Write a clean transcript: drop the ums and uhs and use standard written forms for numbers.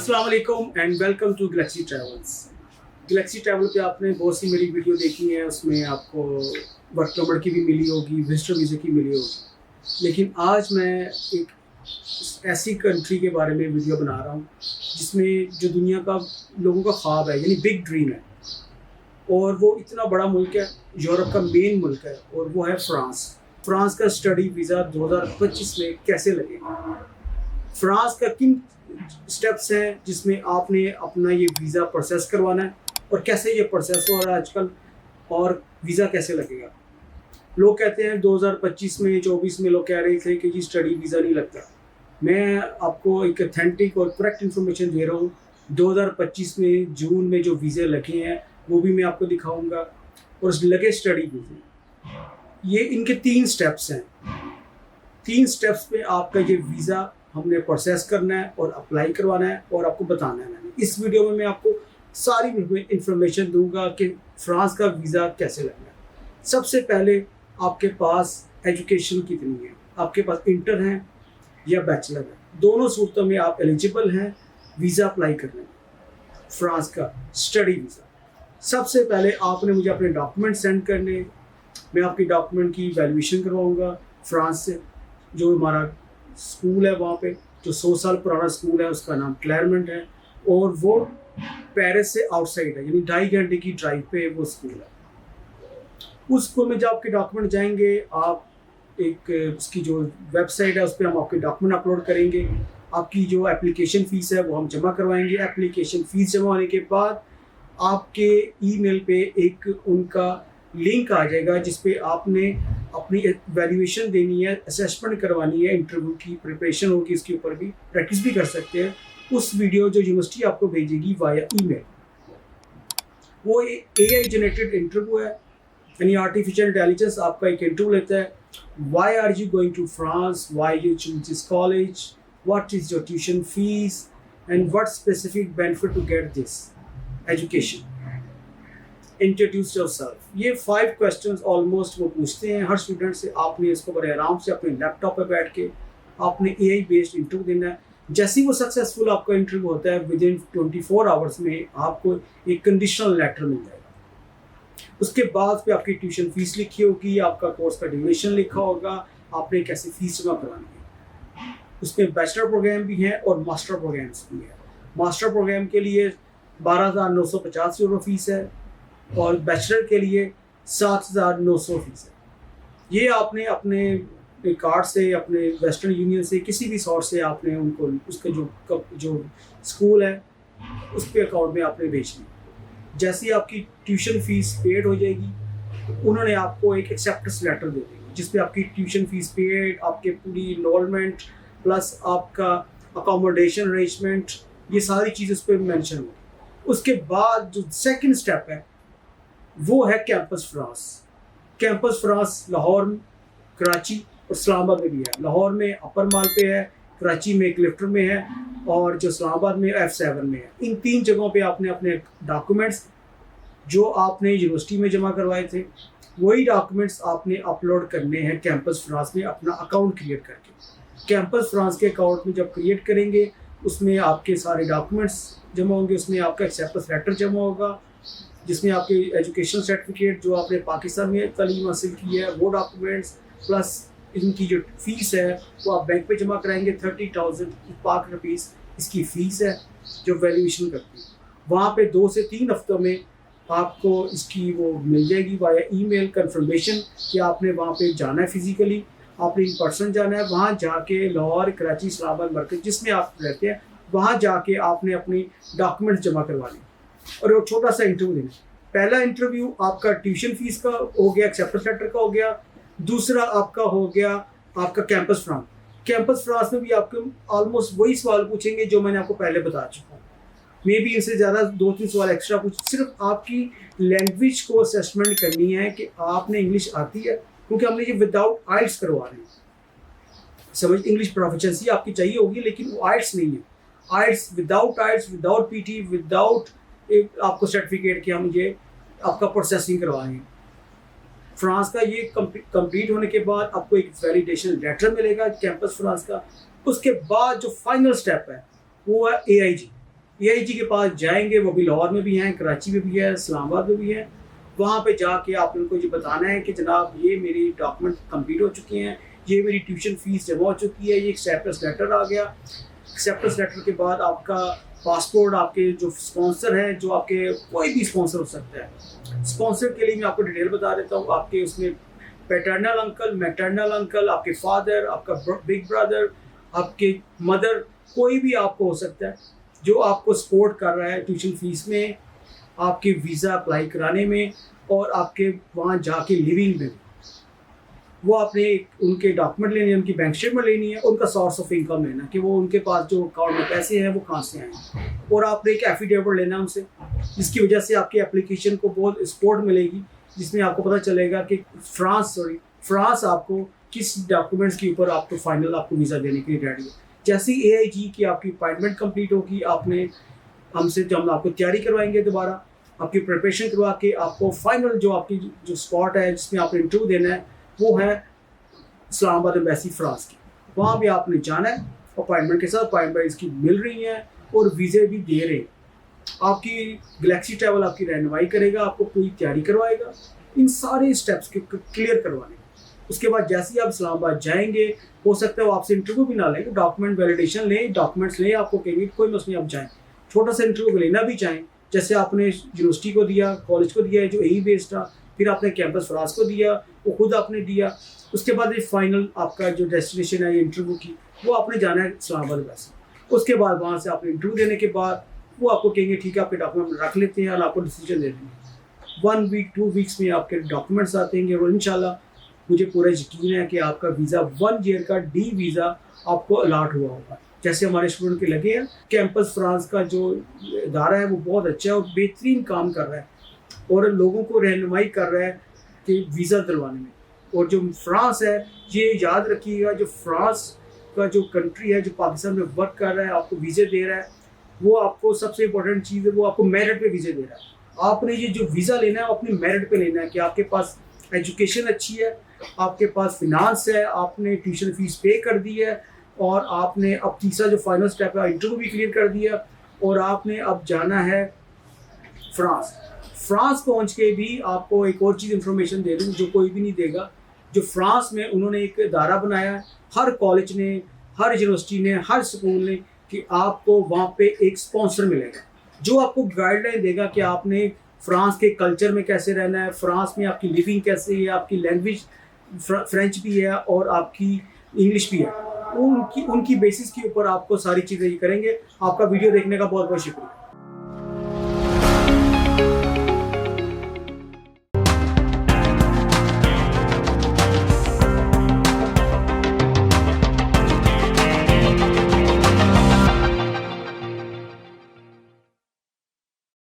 अस्सलाम वालेकुम and welcome to Galaxy Travels. Galaxy Travel पे आपने बहुत सी मेरी वीडियो देखी है, उसमें आपको वर्क परमिट की भी मिली होगी, विजिटर वीज़ा की मिली होगी। लेकिन आज मैं एक ऐसी कंट्री के बारे में वीडियो बना रहा हूँ जिसमें जो दुनिया का लोगों का ख्वाब है, यानी बिग ड्रीम है, और वो इतना बड़ा मुल्क है, यूरोप का मेन मुल्क है, और वो है फ्रांस। फ्रांस का स्टडी वीज़ा 2025 में कैसे लगेगा, फ्रांस का किन स्टेप्स हैं जिसमें आपने अपना ये वीज़ा प्रोसेस करवाना है, और कैसे ये प्रोसेस हो रहा है आजकल, और वीज़ा कैसे लगेगा। लोग कहते हैं 2025 में 24 में लोग कह रहे थे कि ये स्टडी वीज़ा नहीं लगता। मैं आपको एक ऑथेंटिक और करेक्ट इन्फॉर्मेशन दे रहा हूँ। 2025 में जून में जो वीज़े लगे हैं वो भी मैं आपको दिखाऊंगा, और उस लगे स्टडी वीज़े, ये इनके 3 स्टेप्स हैं। 3 स्टेप्स पे आपका ये वीज़ा हमने प्रोसेस करना है और अप्लाई करवाना है और आपको बताना है। मैंने इस वीडियो में मैं आपको सारी इन्फॉर्मेशन दूंगा कि फ्रांस का वीज़ा कैसे लगना है। सबसे पहले आपके पास एजुकेशन कितनी है, आपके पास इंटर है या बैचलर है, दोनों सूरतों में आप एलिजिबल हैं वीज़ा अप्लाई करने में, फ्रांस का स्टडी वीज़ा। सबसे पहले आपने मुझे अपने डॉक्यूमेंट सेंड करने, मैं आपकी डॉक्यूमेंट की वैल्यूएशन करवाऊँगा फ्रांस से। जो हमारा स्कूल है वहाँ पे, जो 100 साल पुराना स्कूल है, उसका नाम क्लैरमेंट है, और वो पेरिस से आउटसाइड है, यानी 2.5 घंटे की ड्राइव पे वो स्कूल है। उस स्कूल में जब आपके डॉक्यूमेंट जाएंगे, आप एक उसकी जो वेबसाइट है उस पर हम आपके डॉक्यूमेंट अपलोड करेंगे। आपकी जो एप्लीकेशन फ़ीस है वो हम जमा करवाएंगे। एप्लीकेशन फ़ीस जमा होने के बाद आपके ईमेल पे एक उनका लिंक आ जाएगा जिस पे आपने अपनी वैल्यूएशन देनी है, असेसमेंट करवानी है, इंटरव्यू की प्रिपरेशन होगी, इसके ऊपर भी प्रैक्टिस भी कर सकते हैं। उस वीडियो जो यूनिवर्सिटी आपको भेजेगी वाया ईमेल, वो AI जनरेटेड इंटरव्यू है, यानी आर्टिफिशियल इंटेलिजेंस आपका एक इंटरव्यू लेता है। Why are you going to France, why you choose this college, what is your tuition fees, and what specific benefit to get this education, introduce yourself. ये 5 questions almost वो पूछते हैं हर student से। आपने इसको बड़े आराम से अपने लैपटॉप पे बैठ के आपने AI बेस्ड इंटरव्यू देना है। जैसे ही वो सक्सेसफुल आपका इंटरव्यू होता है, विद इन 24 आवर्स में आपको एक कंडीशनल लेटर मिल जाएगा। उसके बाद पे आपकी ट्यूशन फीस लिखी होगी, आपका कोर्स का ड्यूरेशन लिखा होगा, आपने कैसे फीस जमा करानी है। उसमें बैचलर प्रोग्राम भी है और मास्टर प्रोग्राम्स भी है। मास्टर प्रोग्राम के लिए 12,950 यूरो फीस है, और बैचलर के लिए 7,900 फीस है। ये आपने अपने कार्ड से, अपने वेस्टर्न यूनियन से, किसी भी सोर्स से आपने उनको उसका जो स्कूल है उसके अकाउंट में आपने भेजनी। जैसे ही आपकी ट्यूशन फीस पेड हो जाएगी, तो उन्होंने आपको एक एक्सेप्टेंस लेटर दे देंगे जिसपे आपकी ट्यूशन फीस पेड, आपके पूरी इनरोलमेंट प्लस आपका अकोमोडेशन अरेंजमेंट, ये सारी चीज़ उस पर मैंशन होगी। उसके बाद जो सेकंड स्टेप है वो है campus France. Campus France Lahore, Karachi और इस्लामाबाद में भी है। लाहौर में अपर माल पे है, कराची में क्लिफ्टन में है, और जो इस्लामाबाद में F7 में है। इन 3 जगहों पे आपने अपने डॉक्यूमेंट्स जो आपने यूनिवर्सिटी में जमा करवाए थे, वही डॉक्यूमेंट्स आपने अपलोड करने हैं कैंपस फ्रांस में अपना अकाउंट क्रिएट करके। कैंपस फ्रांस के अकाउंट में जब क्रिएट करेंगे, उसमें आपके सारे डॉक्यूमेंट्स जमा होंगे, उसमें आपका एक्सेप्टेंस लेटर जमा होगा, जिसमें आपकी एजुकेशन सर्टिफिकेट जो आपने पाकिस्तान में तालीम हासिल की है वो डॉक्यूमेंट्स, प्लस इनकी जो फीस है वो आप बैंक पे जमा कराएंगे। 30,000 पाक रुपीज़ इसकी फ़ीस है जो वैल्यूएशन करती है। वहाँ पे 2 से 3 हफ्तों में आपको इसकी वो मिल जाएगी वाया ईमेल कंफर्मेशन कि आपने वहाँ पे जाना है, फिजिकली आपने इन पर्सन जाना है। वहाँ जाके लाहौर, कराची, इस्लामाबाद मार्केट जिसमें आप रहते हैं, वहाँ जाके आपने अपनी डॉक्यूमेंट्स जमा करवाने और वो छोटा सा इंटरव्यू देना। पहला इंटरव्यू आपका ट्यूशन फीस का हो गया, एक्सेप्टेंस लेटर का हो गया। दूसरा आपका हो गया आपका कैंपस फ्रांस। कैंपस फ्रांस में भी आपको ऑलमोस्ट वही सवाल पूछेंगे जो मैंने आपको पहले बता चुका हूँ, मे बी इनसे ज़्यादा 2-3 सवाल एक्स्ट्रा पूछ। सिर्फ आपकी लैंग्वेज को असेसमेंट करनी है कि आपने इंग्लिश आती है, क्योंकि हमने ये विदाउट आइल्स करवा रहे हैं। समझ, इंग्लिश प्रोफिशिएंसी आपकी चाहिए होगी, लेकिन वो आइल्स नहीं है। आइल्स, विदाउट PT, विदाउट एक आपको सर्टिफिकेट कि हम ये आपका प्रोसेसिंग करवाएंगे। फ्रांस का ये कंप्लीट होने के बाद आपको एक वैलिडेशन लेटर मिलेगा कैंपस फ्रांस का। उसके बाद जो फाइनल स्टेप है वो है AIG, AIG के पास जाएंगे, वो भी लाहौर में भी हैं, कराची में भी है, इस्लामाबाद में भी है। वहाँ पे जाके आप उनको ये बताना है कि जनाब ये मेरी डॉक्यूमेंट कंप्लीट हो चुके हैं, ये मेरी ट्यूशन फीस जमा हो चुकी है, ये एक्सेप्टेंस लेटर आ गया। एक्सेप्टेंस लेटर के बाद आपका पासपोर्ट, आपके जो स्पॉन्सर हैं, जो आपके कोई भी स्पॉन्सर हो सकता है, स्पॉन्सर के लिए मैं आपको डिटेल बता देता हूँ। आपके उसमें पैटर्नल अंकल, मैटर्नल अंकल, आपके फादर, आपका बिग ब्रदर, आपके मदर, कोई भी आपको हो सकता है जो आपको सपोर्ट कर रहा है ट्यूशन फीस में, आपके वीज़ा अप्लाई कराने में और आपके वहाँ जाके लिविंग में। वो आपने उनके डॉक्यूमेंट लेने हैं, उनकी बैंक स्टेटमेंट लेनी है, उनका सोर्स ऑफ इनकम लेना कि वो उनके पास जो अकाउंट में पैसे हैं वो कहाँ से आए, और आपने एक एफिडेविट लेना उनसे, जिसकी वजह से आपकी एप्लीकेशन को बहुत सपोर्ट मिलेगी, जिसमें आपको पता चलेगा कि फ्रांस आपको किस डॉक्यूमेंट्स के ऊपर आपको फाइनल आपको वीज़ा देने के लिए रेडी है। जैसे ही AIG की आपकी अपॉइंटमेंट कंप्लीट होगी, आपने हमसे जब हम आपको तैयारी करवाएंगे, दोबारा आपकी प्रिपरेशन करवा के आपको फाइनल जो आपकी जो स्पॉट है जिसमें आपने इंटरव्यू देना है वो है इस्लामाबाद एम्बेसी फ्रांस की। वहाँ भी आपने जाना है अपॉइंटमेंट के साथ, अपॉइंटमेंट इसकी मिल रही है और वीज़े भी दे रहे हैं। आपकी गैलेक्सी ट्रैवल आपकी रहनुमाई करेगा, आपको पूरी तैयारी करवाएगा इन सारे स्टेप्स के क्लियर करवाने। उसके बाद जैसे ही आप इस्लामाबाद जाएंगे, हो सकता है वो आपसे इंटरव्यू भी ना लें, डॉक्यूमेंट वैलिडेशन लें, डॉक्यूमेंट्स लें, आपको कहेंगे कोई मसला नहीं, आप जाएँ। छोटा सा इंटरव्यू लेना भी चाहें, जैसे आपने यूनिवर्सिटी को दिया, कॉलेज को दिया है जो AE बेस्ड था, फिर आपने कैंपस फ्रांस को दिया, वो खुद आपने दिया। उसके बाद ये फाइनल आपका जो डेस्टिनेशन है इंटरव्यू की, वो आपने जाना है इस्लामाबाद वैसे। उसके बाद वहाँ से आपने इंटरव्यू देने के बाद वो आपको कहेंगे ठीक है आपके डॉक्यूमेंट रख लेते हैं और आपको डिसीजन दे देंगे। 1 वीक 2 वीक्स में आपके डॉक्यूमेंट्स आते हैं और इंशाल्लाह मुझे पूरा यकीन है कि आपका वीज़ा 1 ईयर का D वीज़ा आपको अलाट हुआ होगा, जैसे हमारे स्टूडेंट के लगे हैं। कैंपस फ्रांस का जो इदारा है वो बहुत अच्छा है और बेहतरीन काम कर रहा है और लोगों को रहनुमाई कर रहा है कि वीज़ा दिलवाने में। और जो फ्रांस है, ये याद रखिएगा, जो फ्रांस का जो कंट्री है जो पाकिस्तान में वर्क कर रहा है, आपको वीज़े दे रहा है, वो आपको सबसे इंपॉर्टेंट चीज़ है, वो आपको मेरिट पे वीज़े दे रहा है। आपने ये जो वीज़ा लेना है वो अपनी मेरिट पे लेना है कि आपके पास एजुकेशन अच्छी है, आपके पास फिनांस है, आपने ट्यूशन फीस पे कर दी है और आपने अब तीसरा जो फाइनल स्टेप है इंटरव्यू भी क्लियर कर दिया और आपने अब जाना है फ्रांस पहुंच के भी आपको एक और चीज़ इन्फॉर्मेशन दे दूँ जो कोई भी नहीं देगा। जो फ्रांस में उन्होंने एक इदारा बनाया है, हर कॉलेज ने, हर यूनिवर्सिटी ने, हर स्कूल ने, कि आपको वहाँ पे एक स्पॉन्सर मिलेगा जो आपको गाइडलाइन देगा कि आपने फ्रांस के कल्चर में कैसे रहना है, फ्रांस में आपकी लिविंग कैसे है, आपकी लैंग्वेज फ्रेंच भी है और आपकी इंग्लिश भी है। उनकी बेसिस के ऊपर आपको सारी चीज़ें ये करेंगे। आपका वीडियो देखने का बहुत बहुत शुक्रिया।